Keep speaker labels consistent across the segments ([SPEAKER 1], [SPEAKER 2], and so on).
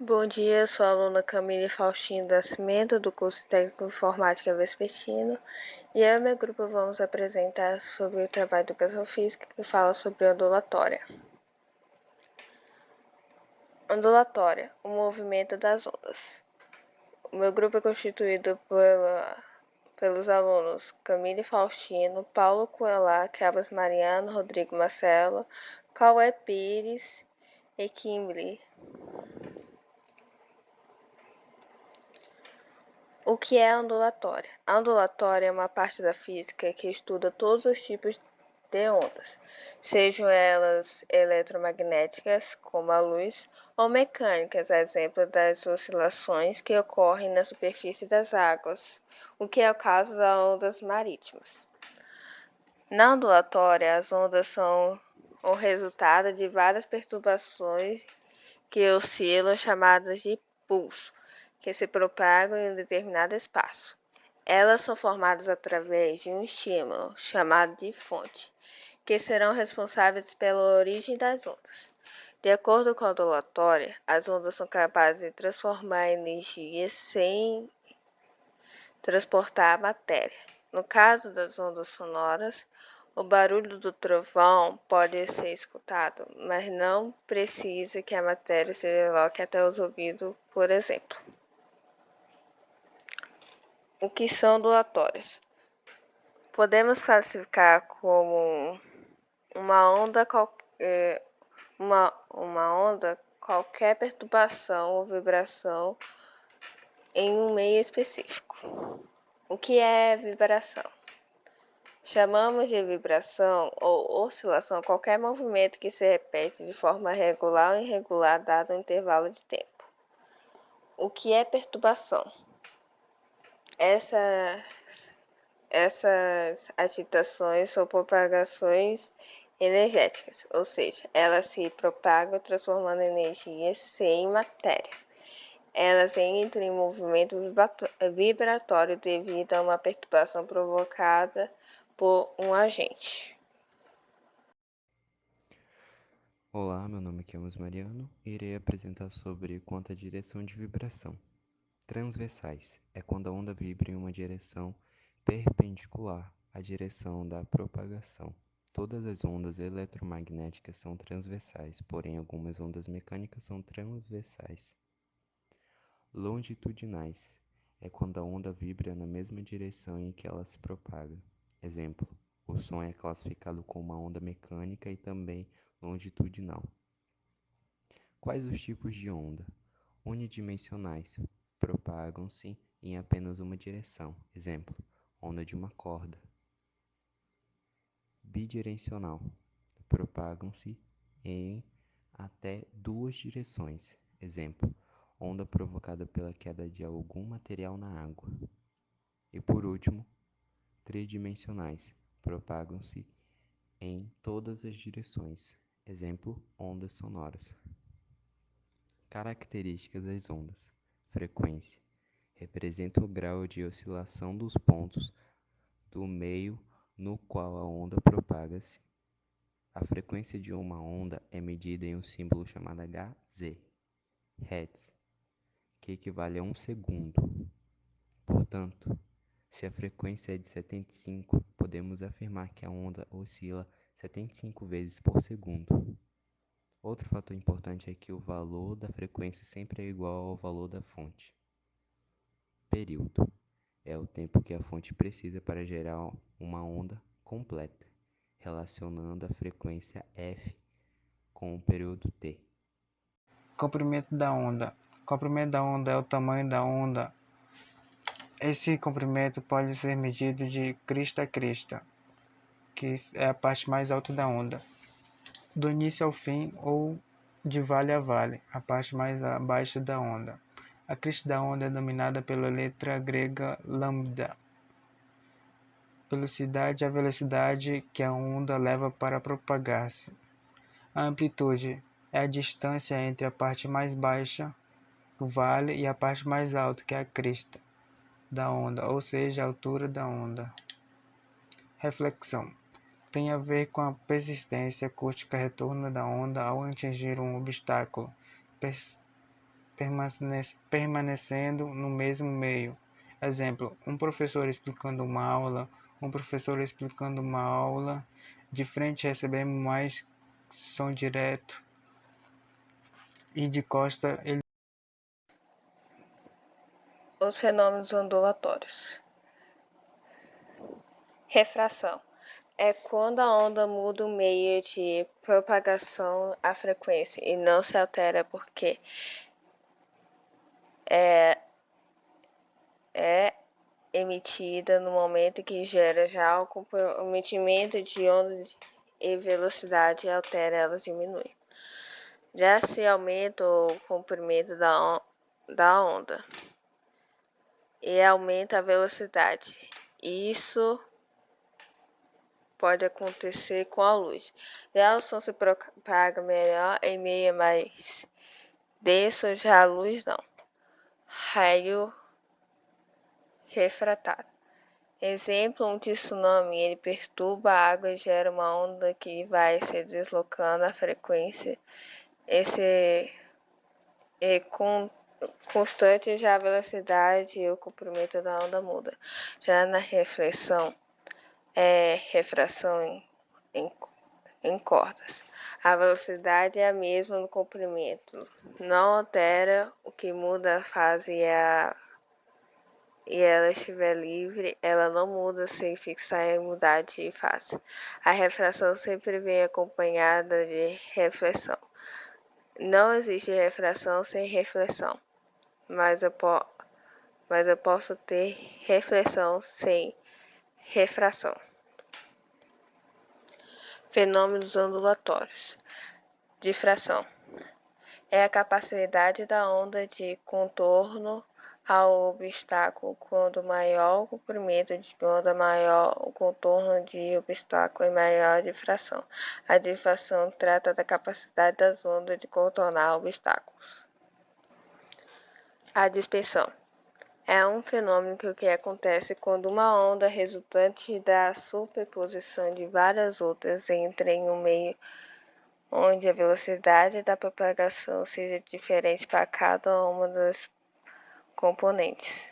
[SPEAKER 1] Bom dia, eu sou a aluna Camille Faustino do Nascimento, do curso Técnico de Informática Vespertino, e eu e meu grupo vamos apresentar sobre o trabalho de Educação Física que fala sobre ondulatória. Ondulatória, o movimento das ondas. O meu grupo é constituído pelos alunos Camille Faustino, Paulo Coelá, Kelvas Mariano, Rodrigo Marcelo, Cauê Pires e Kimberly. O que é a ondulatória? A ondulatória é uma parte da física que estuda todos os tipos de ondas, sejam elas eletromagnéticas, como a luz, ou mecânicas, exemplo das oscilações que ocorrem na superfície das águas, o que é o caso das ondas marítimas. Na ondulatória, as ondas são o resultado de várias perturbações que oscilam, chamadas de pulso, que se propagam em um determinado espaço. Elas são formadas através de um estímulo, chamado de fonte, que serão responsáveis pela origem das ondas. De acordo com a ondulatória, as ondas são capazes de transformar energia sem transportar a matéria. No caso das ondas sonoras, o barulho do trovão pode ser escutado, mas não precisa que a matéria se desloque até os ouvidos, por exemplo. O que são ondulatórias? Podemos classificar como uma onda qualquer perturbação ou vibração em um meio específico. O que é vibração? Chamamos de vibração ou oscilação qualquer movimento que se repete de forma regular ou irregular dado um intervalo de tempo. O que é perturbação? Essas agitações são propagações energéticas, ou seja, elas se propagam transformando energia sem matéria. Elas entram em movimento vibratório devido a uma perturbação provocada por um agente.
[SPEAKER 2] Olá, meu nome é Kelvas Mariano e irei apresentar sobre quanto à direção de vibração. Transversais é quando a onda vibra em uma direção perpendicular à direção da propagação. Todas as ondas eletromagnéticas são transversais, porém algumas ondas mecânicas são transversais. Longitudinais é quando a onda vibra na mesma direção em que ela se propaga. Exemplo: o som é classificado como uma onda mecânica e também longitudinal. Quais os tipos de onda? Unidimensionais, propagam-se em apenas uma direção. Exemplo: onda de uma corda. Bidirecional, propagam-se em até duas direções. Exemplo: onda provocada pela queda de algum material na água. E por último, tridimensionais, propagam-se em todas as direções. Exemplo: ondas sonoras. Características das ondas. Frequência. Representa o grau de oscilação dos pontos do meio no qual a onda propaga-se. A frequência de uma onda é medida em um símbolo chamado Hz, Hertz, que equivale a 1 segundo. Portanto, se a frequência é de 75, podemos afirmar que a onda oscila 75 vezes por segundo. Outro fator importante é que o valor da frequência sempre é igual ao valor da fonte. Período é o tempo que a fonte precisa para gerar uma onda completa, relacionando a frequência f com o período t.
[SPEAKER 3] Comprimento da onda. Comprimento da onda é o tamanho da onda. Esse comprimento pode ser medido de crista a crista, que é a parte mais alta da onda, do início ao fim ou de vale a vale, a parte mais baixa da onda. A crista da onda é denominada pela letra grega lambda. Velocidade é a velocidade que a onda leva para propagar-se. A amplitude é a distância entre a parte mais baixa, o vale, e a parte mais alta, que é a crista da onda, ou seja, a altura da onda. Reflexão tem a ver com a persistência acústica retorno da onda ao atingir um obstáculo permanecendo no mesmo meio. Exemplo, um professor explicando uma aula, de frente recebemos mais som direto e de costa ele.
[SPEAKER 1] Os fenômenos ondulatórios. Refração. É quando a onda muda o meio de propagação, a frequência, e não se altera porque é emitida no momento que gera já o comprometimento de onda e velocidade altera, ela diminui. Já se aumenta o comprimento da onda e aumenta a velocidade. Isso pode acontecer com a luz. Já o som se propaga melhor em meio mais denso, já a luz não. Raio refratado. Exemplo, um tsunami, ele perturba a água e gera uma onda que vai se deslocando a frequência. Esse é constante, já a velocidade e o comprimento da onda muda. Já na refração em cordas. A velocidade é a mesma no comprimento. Não altera, o que muda a fase e ela estiver livre, ela não muda sem fixar e mudar de fase. A refração sempre vem acompanhada de reflexão. Não existe refração sem reflexão, mas eu posso ter reflexão sem refração. Fenômenos ondulatórios. Difração. É a capacidade da onda de contorno ao obstáculo. Quando maior o comprimento de onda, maior o contorno de obstáculo e maior a difração. A difração trata da capacidade das ondas de contornar obstáculos. A dispersão. É um fenômeno que acontece quando uma onda resultante da superposição de várias outras entra em um meio onde a velocidade da propagação seja diferente para cada uma das componentes.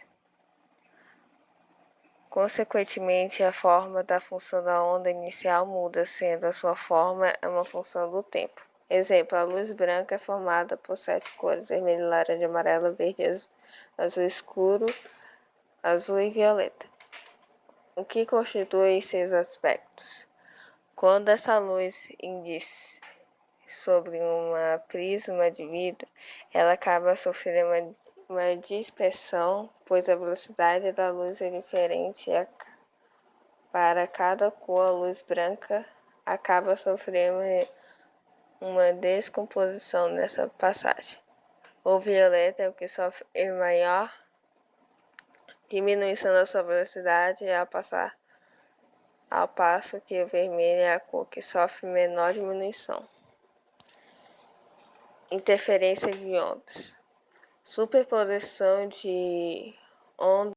[SPEAKER 1] Consequentemente, a forma da função da onda inicial muda, sendo a sua forma uma função do tempo. Exemplo, a luz branca é formada por 7 cores: vermelho, laranja, amarelo, verde, azul escuro, azul e violeta. O que constitui seus aspectos? Quando essa luz indice sobre uma prisma de vidro, ela acaba sofrendo uma dispersão, pois a velocidade da luz é diferente para cada cor. A luz branca acaba sofrendo uma descomposição nessa passagem. O violeta é o que sofre maior diminuição da sua velocidade ao passo que o vermelho é a cor que sofre menor diminuição. Interferência de ondas. Superposição de ondas.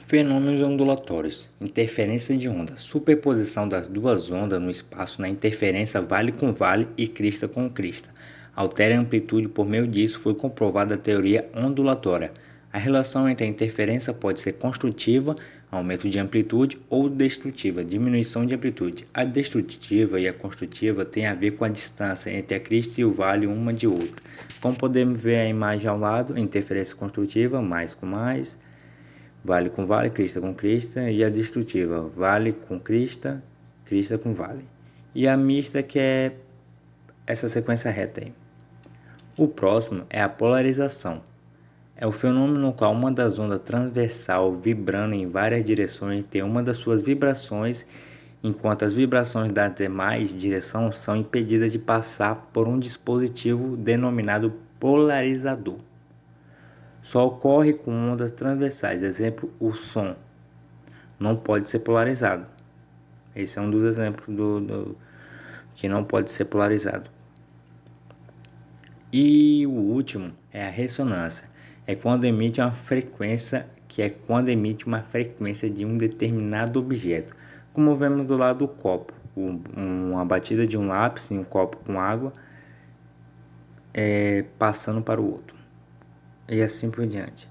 [SPEAKER 4] Fenômenos ondulatórios. Interferência de onda. Superposição das duas ondas no espaço na interferência vale com vale e crista com crista. Altera a amplitude, por meio disso foi comprovada a teoria ondulatória. A relação entre a interferência pode ser construtiva, aumento de amplitude, ou destrutiva, diminuição de amplitude. A destrutiva e a construtiva têm a ver com a distância entre a crista e o vale uma de outra. Como podemos ver a imagem ao lado, a interferência construtiva, mais com mais, vale com vale, crista com crista, e a destrutiva, vale com crista, crista com vale. E a mista, que é essa sequência reta aí. O próximo é a polarização. É o fenômeno no qual uma das ondas transversal vibrando em várias direções tem uma das suas vibrações, enquanto as vibrações das demais direções são impedidas de passar por um dispositivo denominado polarizador. Só ocorre com ondas transversais. Exemplo, o som não pode ser polarizado. Esse é um dos exemplos que não pode ser polarizado. E o último é a ressonância. É quando emite uma frequência, de um determinado objeto. Como vemos do lado do copo, uma batida de um lápis em um copo com água passando para o outro. e assim por diante.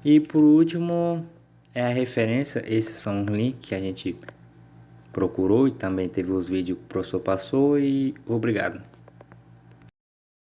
[SPEAKER 4] E por último, é a referência, esses são os links que a gente procurou e também teve os vídeos que o professor passou e obrigado.